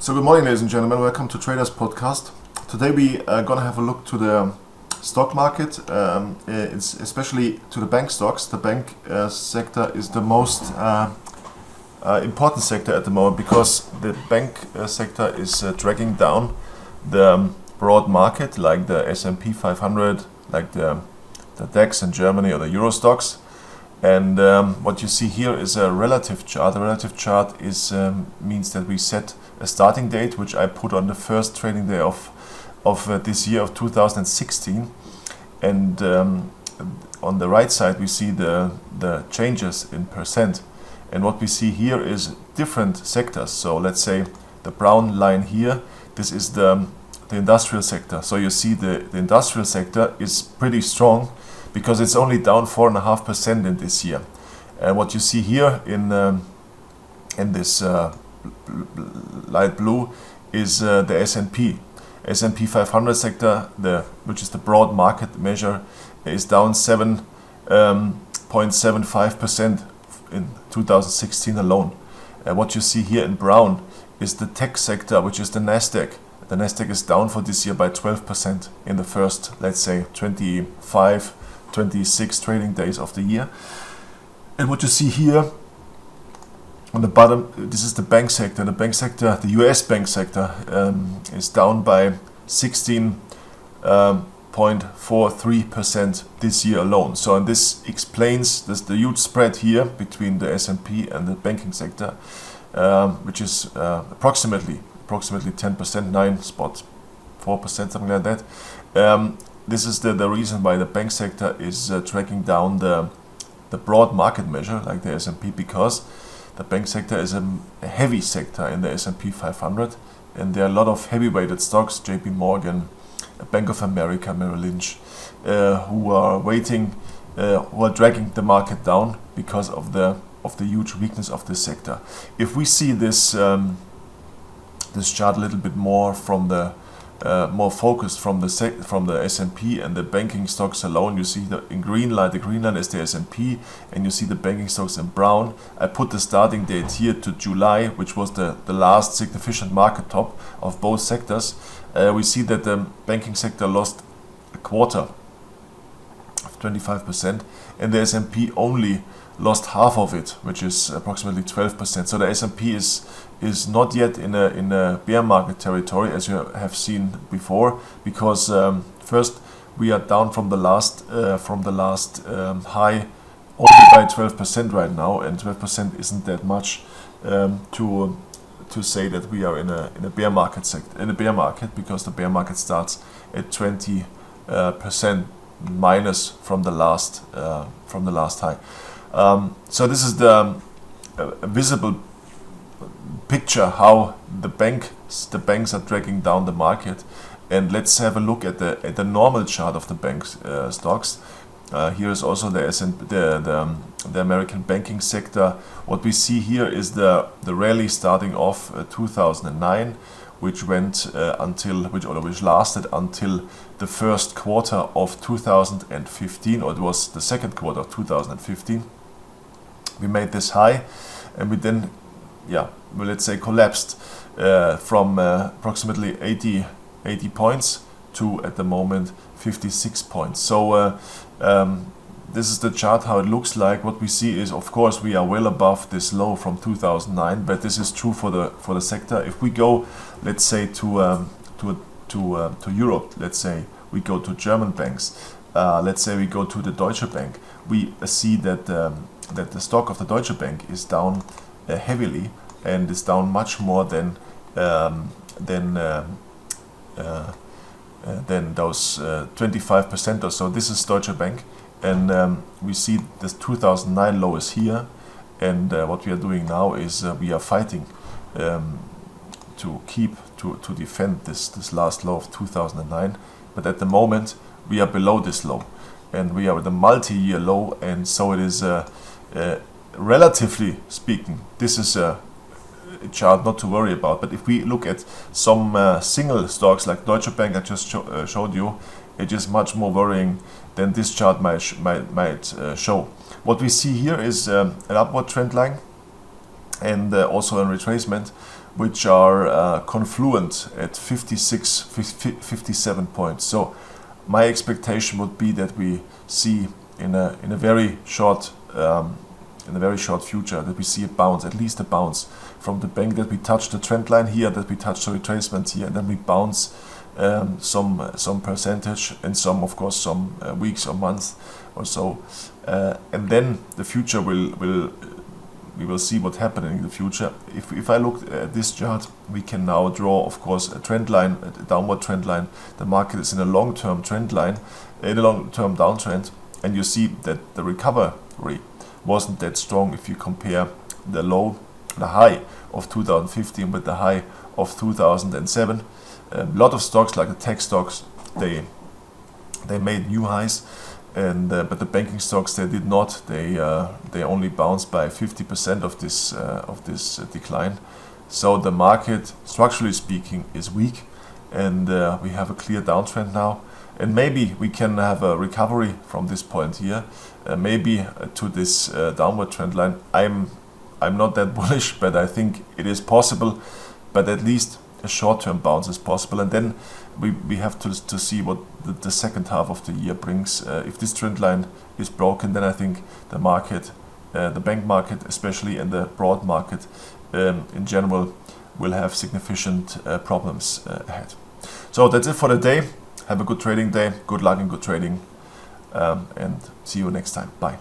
So good morning, ladies and gentlemen. Welcome to Traders Podcast. Today we are going to have a look to the stock market. It's especially to the bank stocks. The bank sector is the most important sector at the moment because the bank sector is dragging down the broad market, like the S&P 500, like the DAX in Germany or the Euro stocks. And what you see here is a relative chart. A relative chart is means that we set a starting date, which I put on the first trading day of this year of 2016. And on the right side we see the changes in percent. And what we see here is different sectors. So let's say the brown line here, this is the industrial sector. So you see the industrial sector is pretty strong, because it's only down 4.5% in this year. And what you see here in this light blue is the S&P 500 sector, which is the broad market measure, is down 7.75% in 2016 alone. What you see here in brown is the tech sector, which is the Nasdaq. The Nasdaq is down for this year by 12% in the first, let's say, 26 trading days of the year. And what you see here on the bottom, this is the bank sector. The bank sector, the US bank sector, is down by 16.43% this year alone. So and this explains the huge spread here between the S&P and the banking sector, which is approximately 10%, 9.4%, something like that. This is the reason why the bank sector is tracking down the broad market measure, like the S&P, because the bank sector is a heavy sector in the S&P 500, and there are a lot of heavy-weighted stocks, JP Morgan, Bank of America, Merrill Lynch, who are dragging the market down because of the huge weakness of this sector. If we see this chart a little bit more from the more focused from the S&P and the banking stocks alone, you see the green line is the S&P, and you see the banking stocks in brown. I put the starting date here to July, which was the last significant market top of both sectors. We see that the banking sector lost a quarter of 25%, and the S&P only lost half of it, which is approximately 12%. So the S&P is not yet in a bear market territory, as you have seen before, because first we are down from the last high only by 12% right now, and 12% isn't that much to say that we are in a bear market because the bear market starts at 20% minus from the last high. So this is the visible picture how the banks are dragging down the market. And let's have a look at the normal chart of the bank stocks. Here is also the American banking sector. What we see here is the rally starting off 2009, which lasted until the first quarter of 2015, or it was the second quarter of 2015. We made this high, and we then, let's say, collapsed from approximately 80 points to, at the moment, 56 points. So this is the chart, how it looks like. What we see is, of course, we are well above this low from 2009, but this is true for the sector. If we go, let's say, to Europe, let's say we go to German banks, let's say we go to the Deutsche Bank, we see that the stock of the Deutsche Bank is down heavily, and is down much more than those 25% or so. This is Deutsche Bank, and we see this 2009 low is here, and what we are doing now is we are fighting to defend this last low of 2009, but at the moment we are below this low, and we are at a multi-year low, and so it is relatively speaking, this is a chart not to worry about. But if we look at some single stocks like Deutsche Bank I just showed you, it is much more worrying than this chart might show. What we see here is an upward trend line, and also a retracement. which are confluent at 57 points. So my expectation would be that we see in a very short future that we see a bounce, at least a bounce from the bank, that we touch the trend line here, that we touch the retracement here, and then we bounce some percentage, and some, of course, some weeks or months or so, and then the future we will see what happened in the future. If I look at this chart, we can now draw, of course, a trend line, a downward trend line. The market is in a long-term trend line, in a long-term downtrend, and you see that the recovery wasn't that strong if you compare the high of 2015 with the high of 2007. A lot of stocks, like the tech stocks, they made new highs, and but the banking stocks, they did not. They only bounced by 50% of this decline. So the market, structurally speaking, is weak, and we have a clear downtrend now. And maybe we can have a recovery from this point here, maybe to this downward trend line. I'm not that bullish, but I think it is possible. But at least a short-term bounce is possible, and then we have to see what the second half of the year brings. If this trend line is broken, then I think the market, the bank market especially, and the broad market in general, will have significant problems ahead. So that's it for the day. Have a good trading day. Good luck and good trading, and see you next time. Bye.